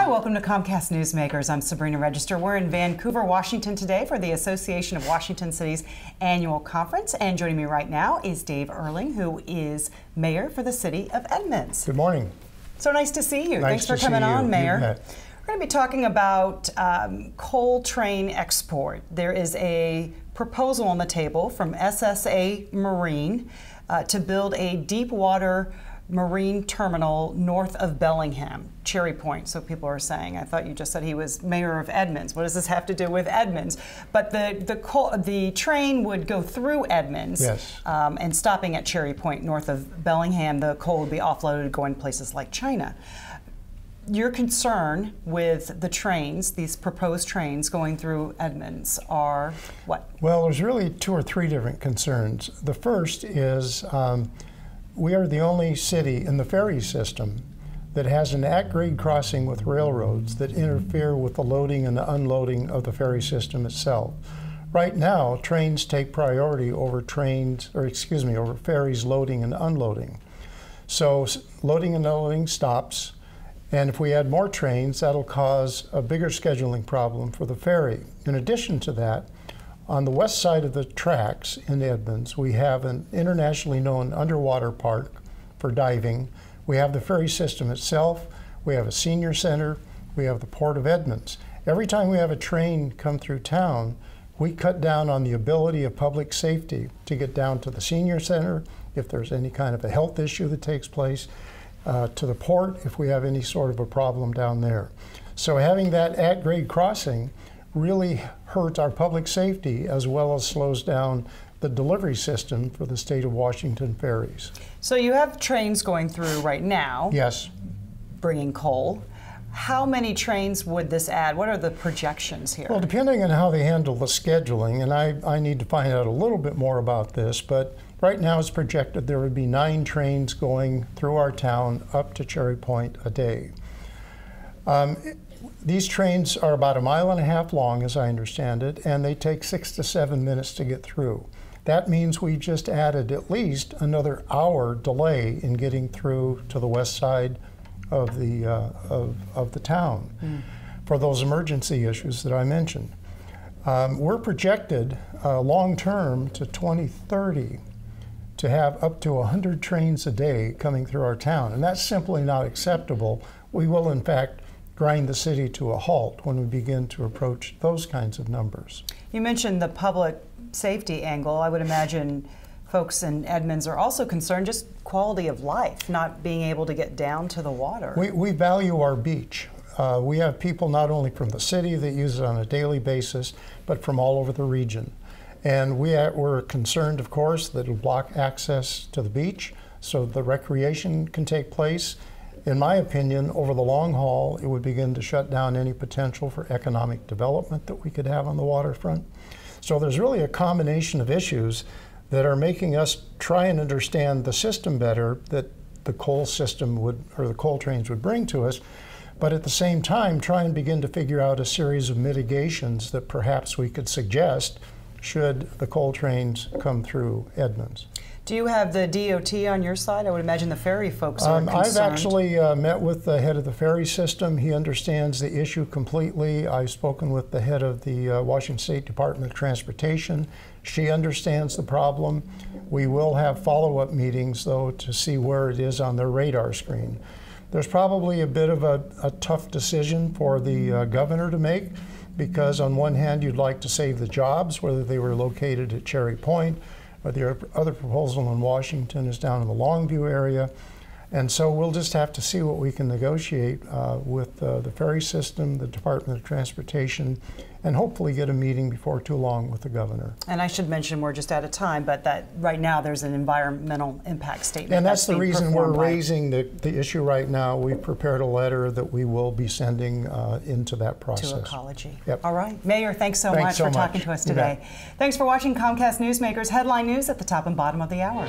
welcome to Comcast Newsmakers. I'm Sabrina Register. We're in Vancouver, Washington today for the Association of Washington Cities annual conference. And joining me right now is Dave Earling, who is mayor for the city of Edmonds. Good morning. So nice to see you. Nice Thanks for coming on, Mayor. We're going to be talking about coal train export. There is a proposal on the table from SSA Marine to build a deep water marine terminal north of Bellingham, Cherry Point, so people are saying. I thought you just said he was mayor of Edmonds. What does this have to do with Edmonds? But the train would go through Edmonds, yes, and stopping at Cherry Point north of Bellingham, the coal would be offloaded going places like China. Your concern with the trains, these proposed trains going through Edmonds, are what? Well, there's really two or three different concerns. The first is we are the only city in the ferry system that has an at-grade crossing with railroads that interfere with the loading and the unloading of the ferry system itself. Right now, trains take priority over over ferries loading and unloading. So loading and unloading stops, and if we add more trains, that'll cause a bigger scheduling problem for the ferry. In addition to that, on the west side of the tracks in Edmonds, we have an internationally known underwater park for diving. We have the ferry system itself. We have a senior center. We have the Port of Edmonds. Every time we have a train come through town, we cut down on the ability of public safety to get down to the senior center if there's any kind of a health issue that takes place, to the port if we have any sort of a problem down there. So having that at-grade crossing really hurts our public safety as well as slows down the delivery system for the state of Washington ferries. So you have trains going through right now. Yes. Bringing coal. How many trains would this add? What are the projections here? Well, depending on how they handle the scheduling, and I need to find out a little bit more about this, but right now it's projected there would be 9 trains going through our town up to Cherry Point a day. These trains are about 1.5 miles long, as I understand it, and they take 6 to 7 minutes to get through. That means we just added at least another hour delay in getting through to the west side of the town for those emergency issues that I mentioned. We're projected long term to 2030 to have up to 100 trains a day coming through our town, and that's simply not acceptable. We will, in fact, grind the city to a halt when we begin to approach those kinds of numbers. You mentioned the public safety angle. I would imagine folks in Edmonds are also concerned just quality of life, not being able to get down to the water. We value our beach. We have people not only from the city that use it on a daily basis, but from all over the region. And we're concerned, of course, that it'll block access to the beach so the recreation can take place. In my opinion, over the long haul, it would begin to shut down any potential for economic development that we could have on the waterfront. So there's really a combination of issues that are making us try and understand the system better that the coal system would, or the coal trains would bring to us, but at the same time try and begin to figure out a series of mitigations that perhaps we could suggest should the coal trains come through Edmonds. Do you have the DOT on your side? I would imagine the ferry folks are concerned. I've actually met with the head of the ferry system. He understands the issue completely. I've spoken with the head of the Washington State Department of Transportation. She understands the problem. We will have follow-up meetings, though, to see where it is on their radar screen. There's probably a bit of a tough decision for the governor to make, because on one hand, you'd like to save the jobs, whether they were located at Cherry Point, or the other proposal in Washington is down in the Longview area. And so we'll just have to see what we can negotiate with the ferry system, the Department of Transportation, and hopefully get a meeting before too long with the governor. And I should mention, we're just out of time, but that right now there's an environmental impact statement. And that's the reason we're raising the issue right now. We've prepared a letter that we will be sending into that process. To Ecology. Yep. All right. Mayor, thanks so much for talking to us today. Thanks for watching Comcast Newsmakers Headline News at the top and bottom of the hour.